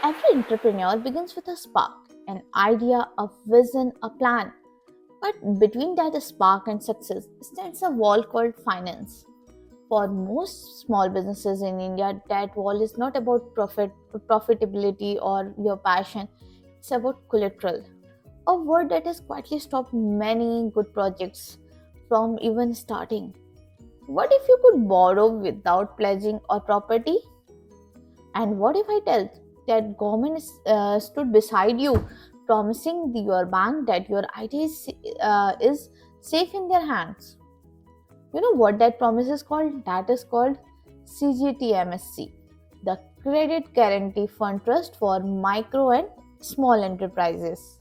Every entrepreneur begins with a spark, an idea, a vision, a plan. But between that spark and success stands a wall called finance. For most small businesses in India, that wall is not about profitability or your passion. It's about collateral, a word that has quietly stopped many good projects from even starting. What if you could borrow without pledging or property? And what if I tell that government stood beside you, promising your bank that your idea is safe in their hands? You know what that promise is called? That is called CGTMSC, the Credit Guarantee Fund Trust for Micro and Small Enterprises.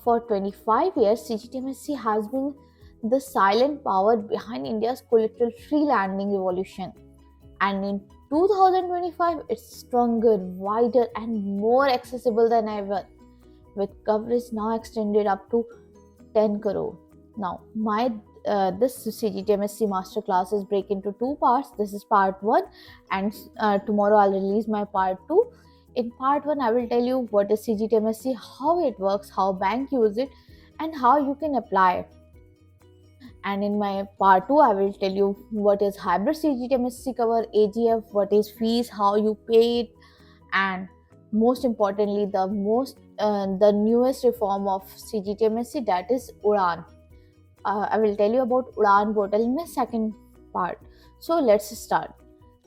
For 25 years, CGTMSE has been the silent power behind India's collateral-free lending revolution. And in 2025, it's stronger, wider, and more accessible than ever, with coverage now extended up to 10 crore. Now, my this CGTMSE Masterclass is break into two parts. This is part one, and tomorrow I'll release my part two. In part one, I will tell you what is CGTMSE, how it works, how bank use it, and how you can apply it. And in my part 2, I will tell you what is hybrid CGTMSE cover, AGF, what is fees, how you pay it, and most importantly, the newest reform of CGTMSE, that is Udaan. I will tell you about Udaan Portal in my second part. So let's start.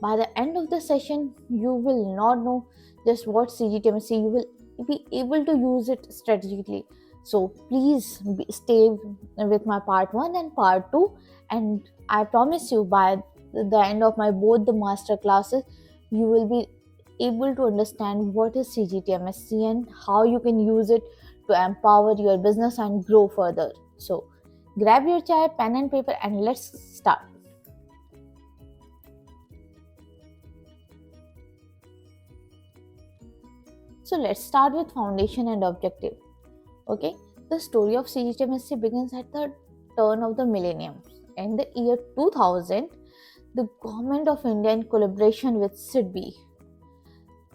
By the end of the session, you will not know just what CGTMSE, you will be able to use it strategically. So please stay with my part 1 and part 2, and I promise you by the end of my both the master classes, you will be able to understand what is CGTMSE and how you can use it to empower your business and grow further. So grab your chai, pen and paper, and let's start. So let's start with foundation and objective. Okay, the story of CGTMSE begins at the turn of the millennium. In the year 2000, the government of India, in collaboration with SIDBI,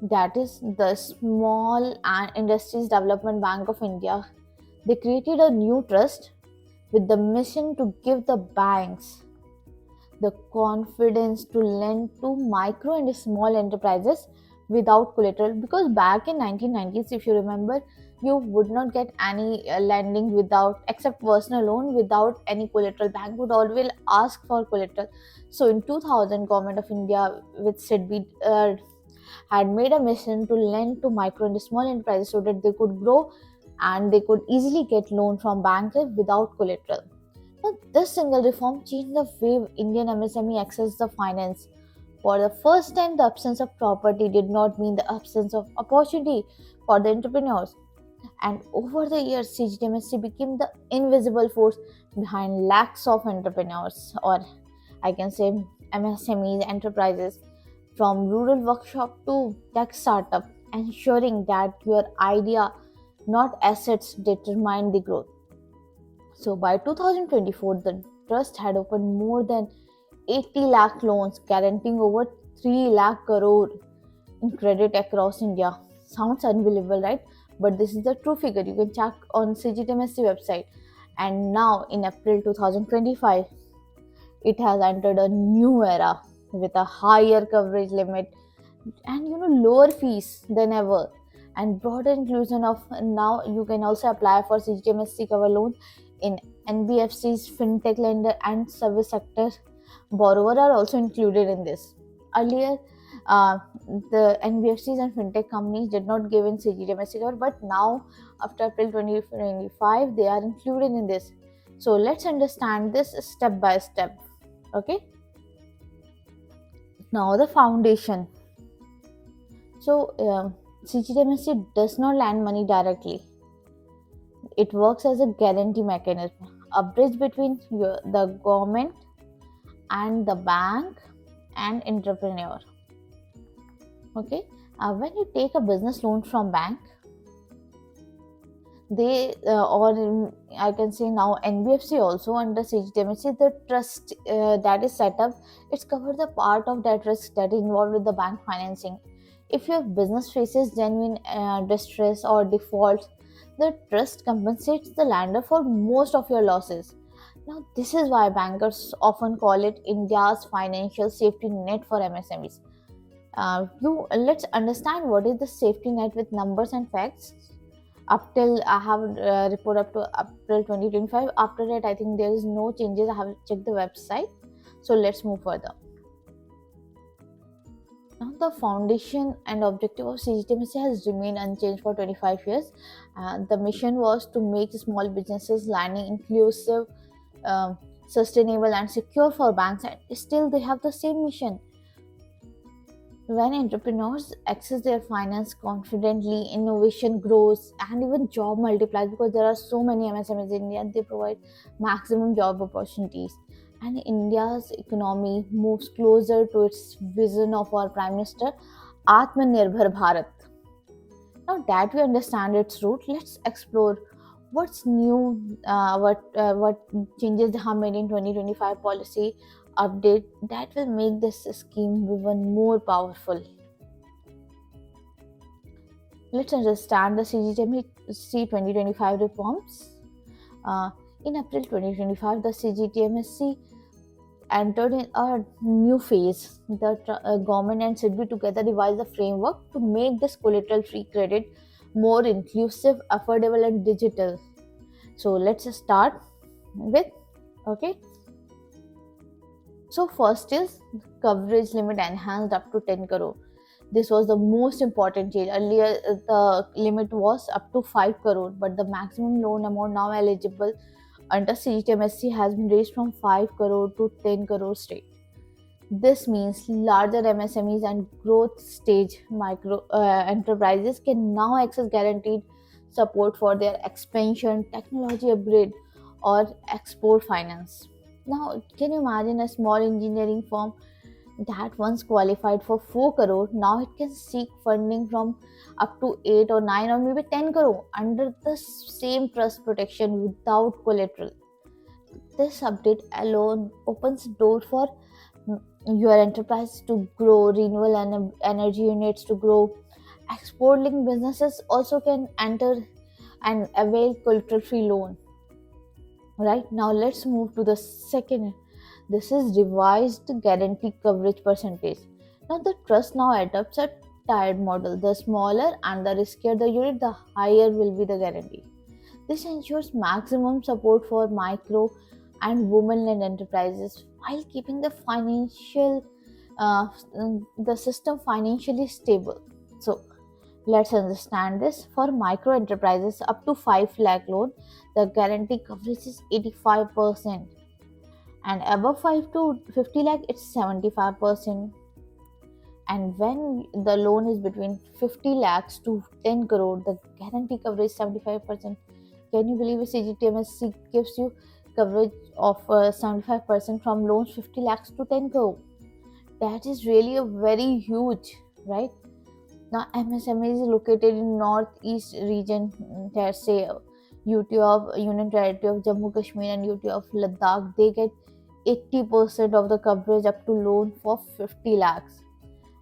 that is the Small and Industries Development Bank of India, they created a new trust with the mission to give the banks the confidence to lend to micro and small enterprises without collateral, because back in 1990s, if you remember, you would not get any lending without, except personal loan, without any collateral. Bank would always ask for collateral. So in 2000, government of India with SIDBI had made a mission to lend to micro and small enterprises so that they could grow and they could easily get loan from banks without collateral. Now, this single reform changed the way Indian MSME access the finance. For the first time, the absence of property did not mean the absence of opportunity for the entrepreneurs. And over the years, CGTMSE became the invisible force behind lakhs of entrepreneurs, or I can say MSMEs enterprises, from rural workshop to tech startup, ensuring that your idea, not assets, determine the growth. So by 2024, the trust had opened more than 80 lakh loans, guaranteeing over 3 lakh crore in credit across India. Sounds unbelievable, right? But this is the true figure. You can check on CGTMSE website. And now in April 2025, it has entered a new era with a higher coverage limit and lower fees than ever, and broader inclusion of, now you can also apply for CGTMSE cover loans in NBFCs, fintech lender, and service sector borrower are also included in this. Earlier, the NBFCs and fintech companies did not give in CGTMSE cover, but now after April 2025, they are included in this. So let's understand this step by step. Okay. Now the foundation. So CGTMSE does not lend money directly. It works as a guarantee mechanism, a bridge between the government and the bank and entrepreneur. Okay, when you take a business loan from bank, they or I can say now NBFC also under CGTMSE, the trust that is set up, it's covered the part of that risk that is involved with the bank financing. If your business faces genuine distress or defaults, the trust compensates the lender for most of your losses. Now, this is why bankers often call it India's financial safety net for MSMEs. Let's understand what is the safety net with numbers and facts. Up till I have report up to April 2025. After that, I think there is no changes. I have checked the website. So let's move further. Now, the foundation and objective of CGTMSE has remained unchanged for 25 years. The mission was to make small businesses lending inclusive, um, sustainable, and secure for banks, and still they have the same mission. When entrepreneurs access their finance confidently, innovation grows and even job multiplies because there are so many MSMEs in India. They provide maximum job opportunities. And India's economy moves closer to its vision of our Prime Minister, Atmanirbhar Bharat. Now that we understand its root, let's explore what's new, what changes they have made in 2025 policy update that will make this scheme even more powerful. Let's understand the CGTMSE 2025 reforms. Uh, in April 2025, the CGTMSE entered in a new phase. The government and SIDBI together devised a framework to make this collateral-free credit more inclusive, affordable, and digital. So let's start with, okay. So first is coverage limit enhanced up to 10 crore. This was the most important change. Earlier, the limit was up to 5 crore, but the maximum loan amount now eligible under CGTMSE has been raised from 5 crore to 10 crore straight. This means larger MSMEs and growth stage micro enterprises can now access guaranteed support for their expansion, technology upgrade, or export finance. Now, can you imagine a small engineering firm that once qualified for 4 crore, now it can seek funding from up to 8 or 9 or maybe 10 crore under the same trust protection without collateral. This update alone opens door for your enterprise to grow, renewable energy units to grow. Export linked businesses also can enter and avail collateral free loan. Right now, let's move to the second. This is revised guarantee coverage percentage. Now, the trust now adopts a tiered model. The smaller and the riskier the unit, the higher will be the guarantee. This ensures maximum support for micro and women-led enterprises while keeping uh, the system financially stable. So let's understand this. For micro enterprises up to 5 lakh loan, the guarantee coverage is 85%, and above 5 to 50 lakh it's 75%. And when the loan is between 50 lakhs to 10 crore, the guarantee coverage is 75%. Can you believe CGTMSE gives you coverage of 75% from loans 50 lakhs to 10 crore? That is really a very huge, right? Now, MSME is located in northeast region, let's say UT of Union Territory of Jammu Kashmir and UT of Ladakh. They get 80% of the coverage up to loan for 50 lakhs.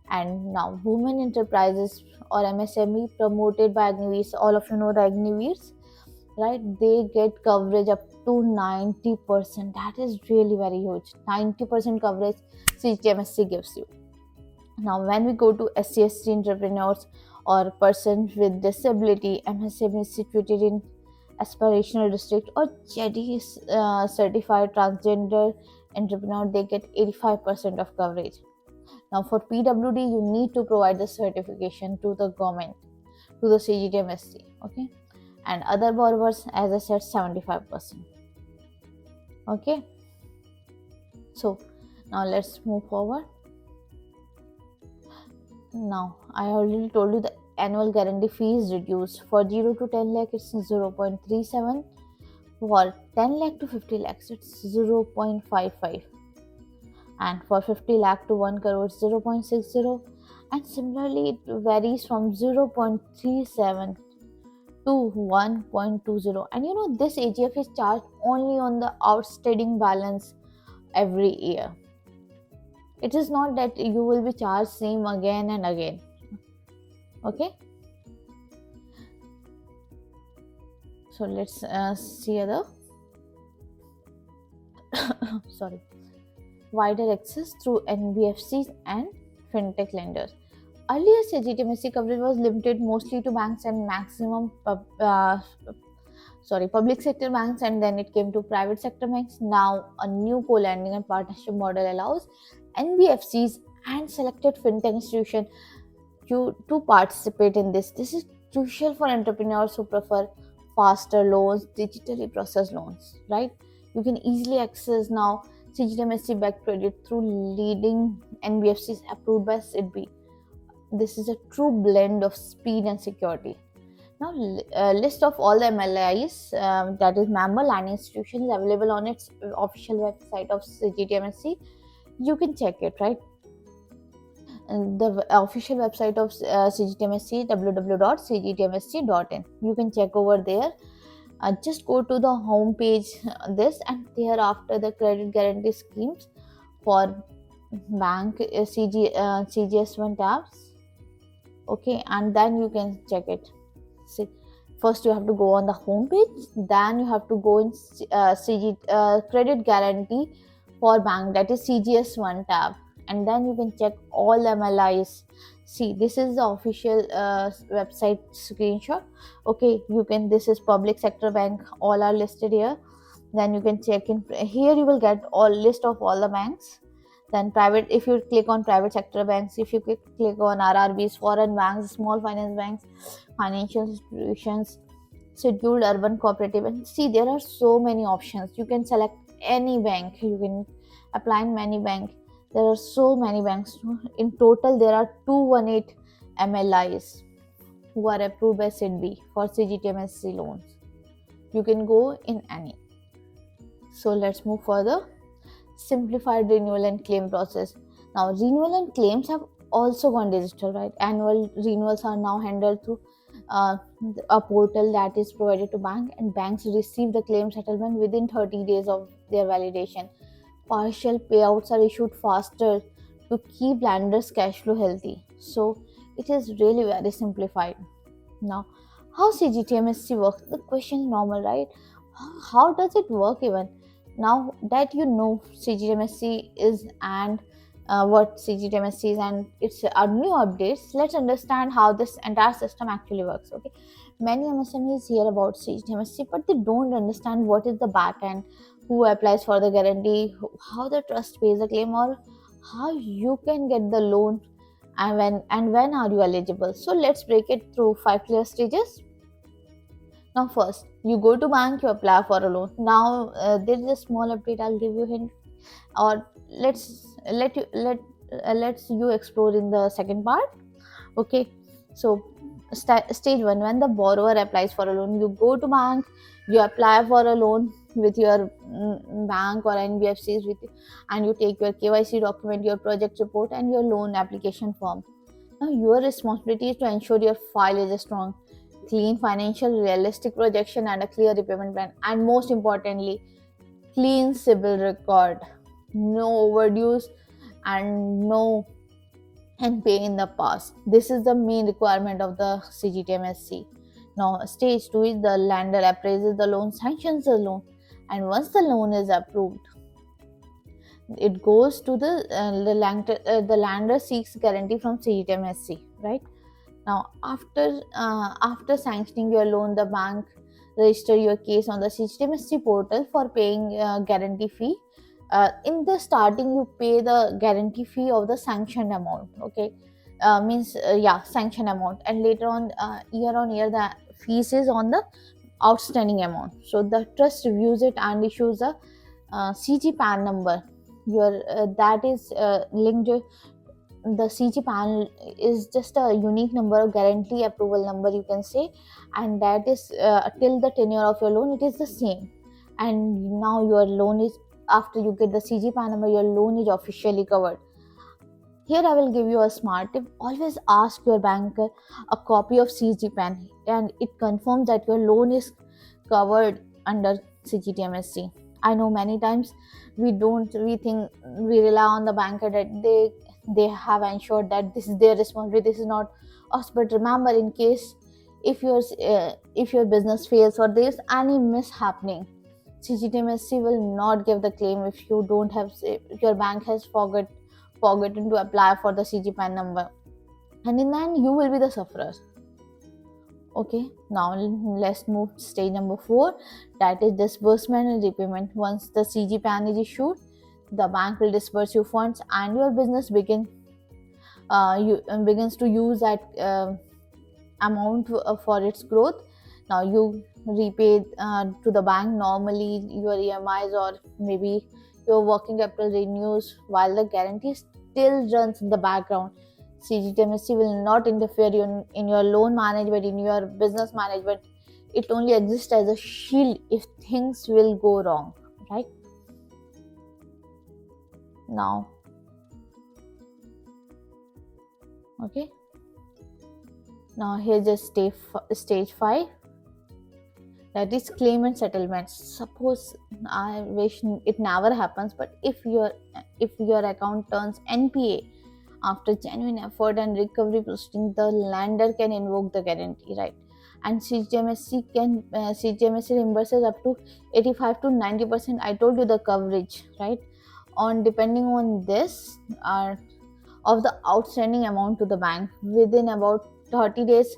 And now, women enterprises or MSME promoted by Agniveers, all of you know the Agniveers, right? They get coverage up to 90%. That is really very huge. 90% coverage CGTMSE gives you. Now, when we go to SC/ST entrepreneurs or persons with disability, MSME is situated in aspirational district or JD certified transgender entrepreneur, they get 85% of coverage. Now, for PWD, you need to provide the certification to the government, to the CGTMSE, okay? And other borrowers, as I said, 75%. Okay. So now let's move forward. Now, I already told you the annual guarantee fee is reduced. For 0 to 10 lakh, it's 0.37. For 10 lakh to 50 lakhs, it's 0.55. And for 50 lakh to 1 crore, it's 0.60. And similarly, it varies from 0.37 to 1.20. And you know, this AGF is charged only on the outstanding balance every year. It is not that you will be charged same again and again. Okay, so let's see other sorry, wider access through NBFCs and fintech lenders. Earlier, CGTMSE coverage was limited mostly to banks and public sector banks, and then it came to private sector banks. Now, a new co-lending and partnership model allows NBFCs and selected fintech institutions to participate in this. This is crucial for entrepreneurs who prefer faster loans, digitally processed loans, right? You can easily access now CGTMSE-backed credit through leading NBFCs approved by SIDBI. This is a true blend of speed and security. Now, list of all the MLIs, that is member lending institutions, available on its official website of CGTMSE. You can check it, right? And the official website of CGTMSE, www.cgtmsc.in. You can check over there. Just go to the home page, this, and thereafter the credit guarantee schemes for bank CGS1 tabs. Okay, and then you can check it. See, first you have to go on the home page, then you have to go in credit guarantee for bank, that is CGS1 tab, and then you can check all MLIs. See, this is the official website screenshot. Okay, you can, this is public sector bank, all are listed here. Then you can check in here, you will get all list of all the banks. Then private, if you click on private sector banks, if you click on RRBs, foreign banks, small finance banks, financial institutions, scheduled urban cooperative, and see, there are so many options. You can select any bank, you can apply in many bank. There are so many banks. In total, there are 218 MLIs who are approved by SIDBI for CGTMSE loans. You can go in any. So let's move further. Simplified renewal and claim process. Now, renewal and claims have also gone digital, right? Annual renewals are now handled through a portal that is provided to bank, and banks receive the claim settlement within 30 days of their validation. Partial payouts are issued faster to keep lenders' cash flow healthy. So it is really very simplified. Now, how CGTMSE works? The question is normal, right? How does it work even? Now that you know CGTMSE is and what CGTMSE is and its new updates, let's understand how this entire system actually works. Okay, many MSMEs hear about CGTMSE, but they don't understand what is the back end, who applies for the guarantee, how the trust pays the claim, or how you can get the loan, and when are you eligible. So let's break it through 5 clear stages. Now, first, you go to bank, you apply for a loan. Now, there is a small update. I'll give you a hint, or let's you explore in the second part. Okay, so stage one, when the borrower applies for a loan, you go to bank, you apply for a loan with your bank or NBFCs with, and you take your KYC document, your project report, and your loan application form. Now, your responsibility is to ensure your file is a strong, clean financial, realistic projection, and a clear repayment plan. And most importantly, clean CIBIL record, no overdues, and no NPA in the past. This is the main requirement of the CGTMSE. Now, stage 2 is the lender appraises the loan, sanctions the loan, and once the loan is approved, it goes to the lender seeks guarantee from CGTMSE, right? Now, after sanctioning your loan, the bank register your case on the CGTMSE portal for paying guarantee fee. In the starting, you pay the guarantee fee of the sanctioned amount. Okay, sanction amount, and later on, year the fees is on the outstanding amount. So the trust reviews it and issues a CG PAN number. Your that is linked to the CG PAN is just a unique number, a guarantee approval number, you can say, and that is till the tenure of your loan, it is the same. And now your loan is, after you get the CG PAN number, your loan is officially covered. Here I will give you a smart tip. Always ask your banker a copy of CG PAN, and it confirms that your loan is covered under CGTMSE. I know many times we think we rely on the banker that they have ensured that this is their responsibility, this is not Also, but remember, in case if your business fails or there's any mishappening, CGTMSE will not give the claim if you don't have, if your bank has forgotten to apply for the CG PAN number, and in the end you will be the sufferer. Okay, now let's move to stage number 4, that is disbursement and repayment. Once the CG PAN is issued, the bank will disburse you funds and your business begins to use that amount for its growth. Now you repay to the bank normally your EMIs, or maybe your working capital renews while the guarantee still runs in the background. CGTMSE will not interfere in your loan management, in your business management. It only exists as a shield if things will go wrong, right? Now, okay. Now here's just stage 5, that is claim and settlement. Suppose, I wish it never happens, but if your account turns NPA after genuine effort and recovery proceeding, the lender can invoke the guarantee, right? And CGTMSE reimburses up to 85 to 90%. I told you the coverage, right? On depending on this of the outstanding amount to the bank within about 30 days.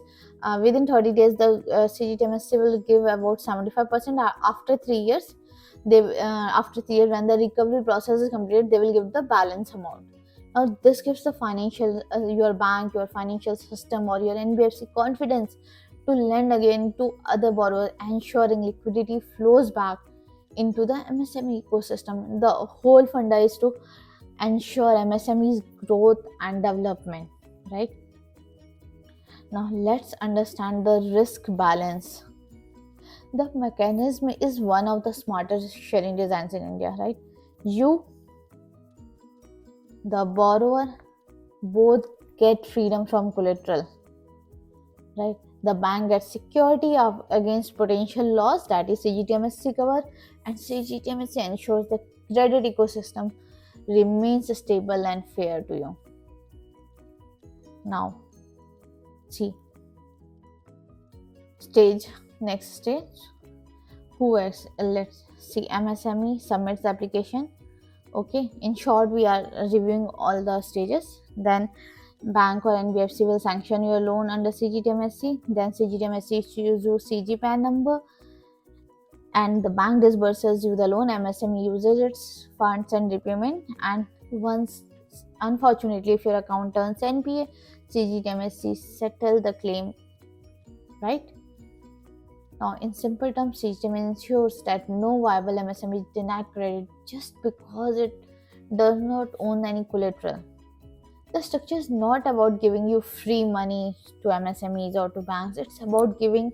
Within 30 days, the CGTMSE will give about 75%. After 3 years, after 3 years, when the recovery process is completed, they will give the balance amount. Now, this gives the your bank, your financial system, or your NBFC confidence to lend again to other borrowers, ensuring liquidity flows back into the MSME ecosystem. The whole funda is to ensure MSMEs growth and development, right? Now let's understand the risk balance. The mechanism is one of the smartest sharing designs in India, right? You, the borrower, both get freedom from collateral, right? The bank gets security against potential loss, that is CGTMSE cover, and CGTMSE ensures the credit ecosystem remains stable and fair to you. Now, see, next stage, let's see, MSME submits the application. Okay, in short, we are reviewing all the stages. Then bank or NBFC will sanction your loan under CGTMSE. Then CGTMSE issues you CG PAN number, and the bank disburses you the loan. MSME uses its funds and repayment, and once, unfortunately, if your account turns NPA, CGTMSE settle the claim, right? Now, in simple terms, CGTM ensures that no viable MSME is denied credit just because it does not own any collateral. The structure is not about giving you free money to MSMEs or to banks. It's about giving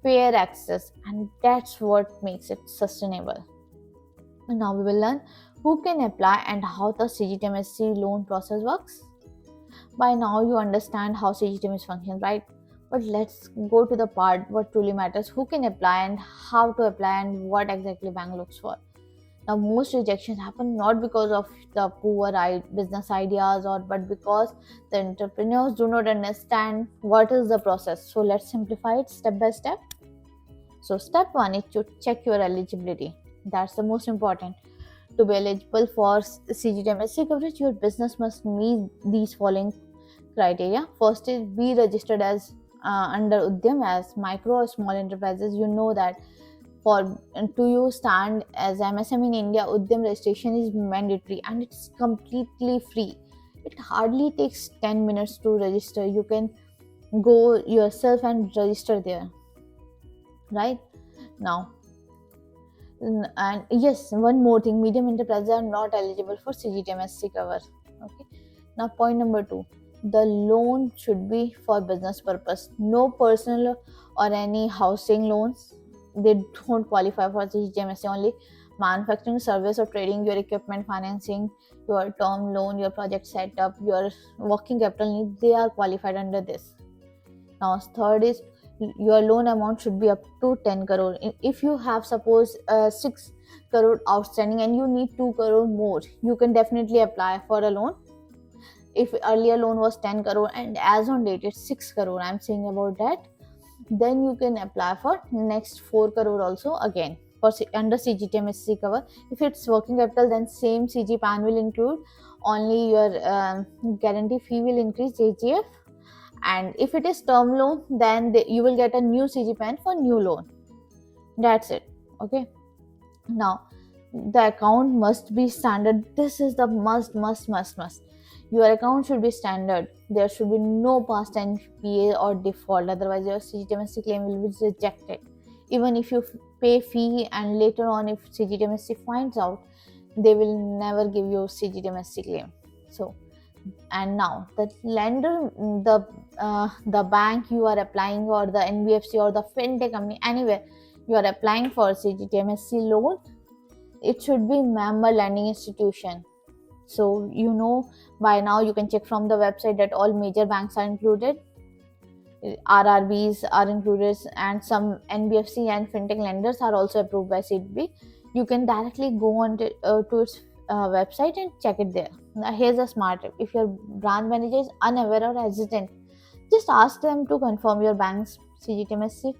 fair access, and that's what makes it sustainable. And now we will learn who can apply and how the CGTMSE loan process works. By now you understand how CGTMSE functions, right? But let's go to the part what truly matters: who can apply and how to apply and what exactly bank looks for. Now, most rejections happen not because of the poor business ideas, but because the entrepreneurs do not understand what is the process. So let's simplify it step by step. So step 1 is to check your eligibility. That's the most important. To be eligible for CGTMSE coverage, your business must meet these following criteria. First is be registered as under Udyam as micro or small enterprises. You know that to you stand as MSME in India, Udyam registration is mandatory and it's completely free. It hardly takes 10 minutes to register. You can go yourself and register there, right? Now, and yes, one more thing, medium enterprises are not eligible for CGTMSE cover. Okay. Now, point number 2, the loan should be for business purpose. No personal or any housing loans. They don't qualify for CGTMSE. Only manufacturing, service or trading, your equipment financing, your term loan, your project setup, your working capital needs, they are qualified under this. Now, third is your loan amount should be up to 10 crore. If you have suppose 6 crore outstanding and you need 2 crore more, you can definitely apply for a loan. if earlier loan was 10 crore and as on date it's 6 crore, I'm saying about that, then you can apply for next 4 crore also again for under CGTMSE cover. If it's working capital, then same CG PAN will include, only your guarantee fee will increase, JGF. And if it is term loan, then you will get a new CG PAN for new loan. That's it. Okay. Now the account must be standard. This is the must. Your account should be standard. There should be no past NPA or default, otherwise your CGTMSE claim will be rejected. Even if you pay fee and later on if CGTMSE finds out, they will never give you CGTMSE claim. So, and now the lender, the bank you are applying, or the NBFC or the fintech company, anywhere you are applying for CGTMSE loan, it should be member lending institution. So by now you can check from the website that all major banks are included, RRBs are included, and some NBFC and fintech lenders are also approved by CDB. You can directly go on to its website and check it there. Now here's a smart tip: if your branch manager is unaware or hesitant, just ask them to confirm your bank's CGTMSE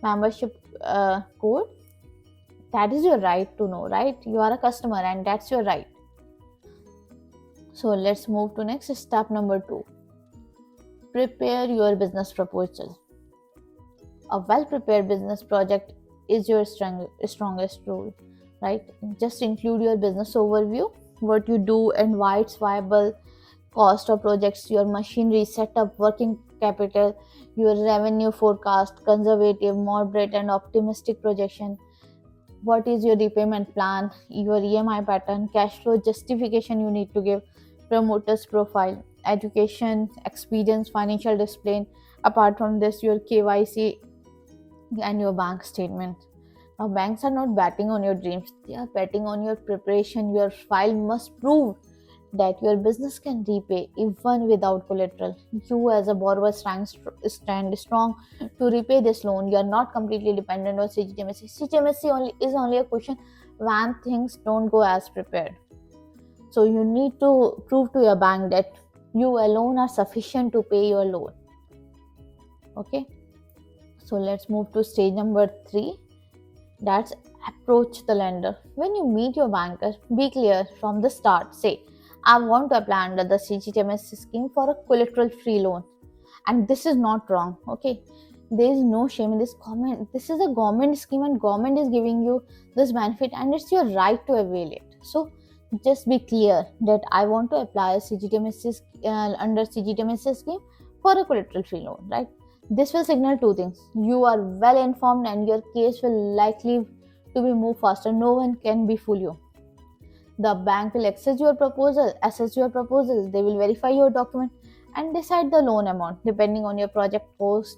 membership code. That is your right to know, right? You are a customer and that's your right. So let's move to next step number 2. Prepare your business proposal. A well-prepared business project is your strongest tool, right? Just include your business overview, what you do and why it's viable, cost of projects, your machinery setup, working capital, your revenue forecast, conservative, moderate and optimistic projection, what is your repayment plan, your EMI pattern, cash flow justification you need to give, promoter's profile, education, experience, financial discipline. Apart from this, your KYC and your bank statement. Now, banks are not betting on your dreams, they are betting on your preparation. Your file must prove that your business can repay even without collateral. You as a borrower stand strong to repay this loan. You are not completely dependent on CGTMSE. CGTMSE is only a question when things don't go as prepared. So you need to prove to your bank that you alone are sufficient to pay your loan. Okay. So let's move to stage number 3. That's approach the lender. When you meet your banker, be clear from the start. Say, I want to apply under the CGTMSE scheme for a collateral-free loan. And this is not wrong. Okay. There is no shame in this comment. This is a government scheme and government is giving you this benefit and it's your right to avail it. So just be clear that I want to apply a CGTMSE under CGTMSE scheme for a collateral-free loan, right? This will signal 2 things. You are well informed and your case will likely to be moved faster. No one can befool you. The bank will assess your proposal. They will verify your document and decide the loan amount depending on your project cost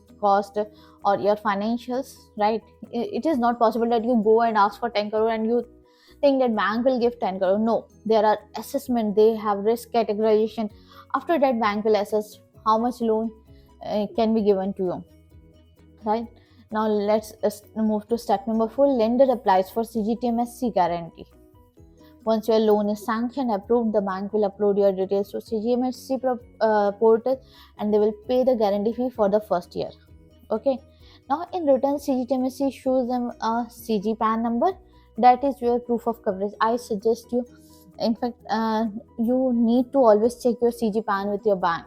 or your financials, right? It is not possible that you go and ask for 10 crore and you think that bank will give 10 crore. No, there are assessment, they have risk categorization. After that, bank will assess how much loan can be given to you, right? Now let's move to step number 4. Lender applies for CGTMSE guarantee. Once your loan is sanctioned, approved, the bank will upload your details to CGTMSE portal and they will pay the guarantee fee for the first year. Okay. Now in return, CGTMSE issues them a CG PAN number. That is your proof of coverage. I suggest you, in fact, you need to always check your CG PAN with your bank.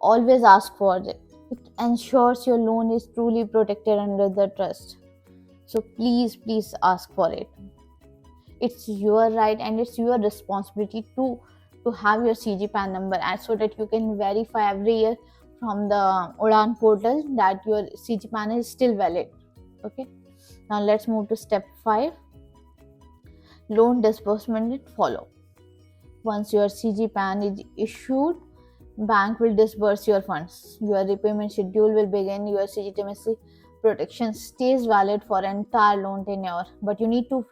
Always ask for it. It ensures your loan is truly protected under the trust. So please ask for it. It's your right and it's your responsibility to have your CG PAN number, and so that you can verify every year from the Udaan Portal that your CG PAN is still valid. Okay. Now let's move to step 5. Loan disbursement and follow. Once your CG PAN is issued, bank will disburse your funds. Your repayment schedule will begin. Your CGTMSE protection stays valid for entire loan tenure, but you need to,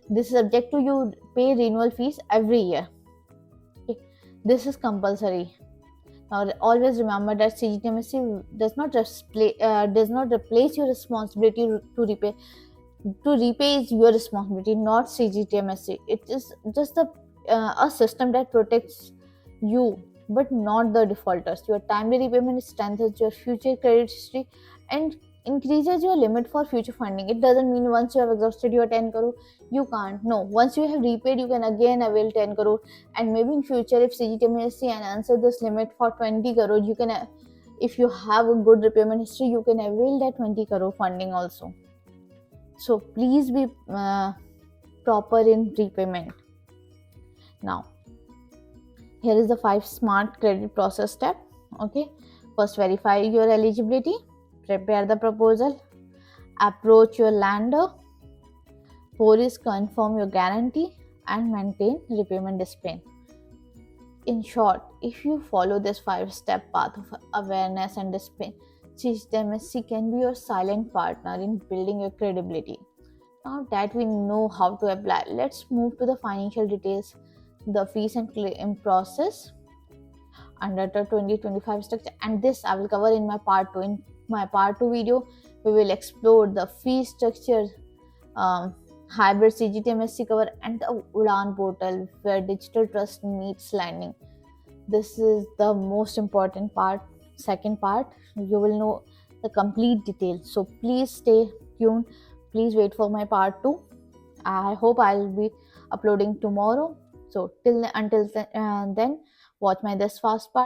this is subject to you pay renewal fees every year. Okay. This is compulsory. Now always remember that CGTMSE does not replace your responsibility to repay. To repay is your responsibility, not CGTMSE. It is just a system that protects you but not the defaulters. Your timely repayment strengthens your future credit history and increases your limit for future funding. It doesn't mean once you have exhausted your 10 crore, you can't. No, once you have repaid, you can again avail 10 crore. And maybe in future, if CGTMSE enhances this limit for 20 crore, you can, if you have a good repayment history, you can avail that 20 crore funding also. So please be proper in repayment. Now, here is the 5 smart credit process step. Okay, first verify your eligibility, prepare the proposal, approach your lender. 4 is confirm your guarantee and maintain repayment discipline. In short, if you follow this 5-step path of awareness and discipline, CGTMSE can be your silent partner in building your credibility. Now that we know how to apply, let's move to the financial details, the fees and claim process under the 2025 structure, and this I will cover in my part 2. In my part 2 video, we will explore the fee structure, hybrid CGTMSE cover, and the Udaan Portal where digital trust meets lending. This is the most important part. Second part, you will know the complete details. So please stay tuned. Please wait for my part 2. I hope I'll be uploading tomorrow. So until then, watch my this fast part.